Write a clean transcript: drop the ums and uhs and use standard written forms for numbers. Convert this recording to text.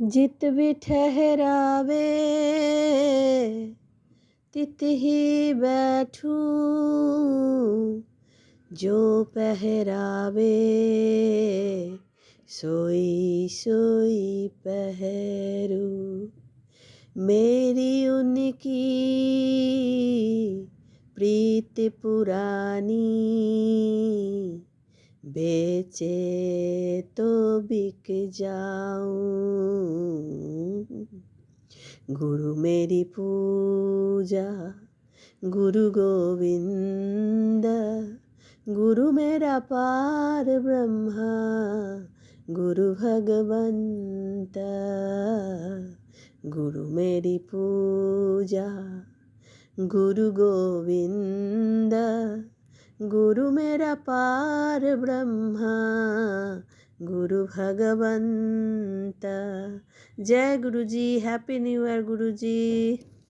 जित भी ठहरावे तित ही बैठूं, जो पहरावे सोई सोई पहरूं। मेरी उनकी प्रीत पुरानी, बेचे तो बिक जाऊं। गुरु मेरी पूजा गुरु गोविंद, गुरु मेरा पार ब्रह्मा गुरु भगवंत। गुरु मेरी पूजा गुरु गोविंद, गुरु मेरा पार ब्रह्मा गुरु भगवंत। जय गुरु जी। हैप्पी न्यू ईयर गुरु जी।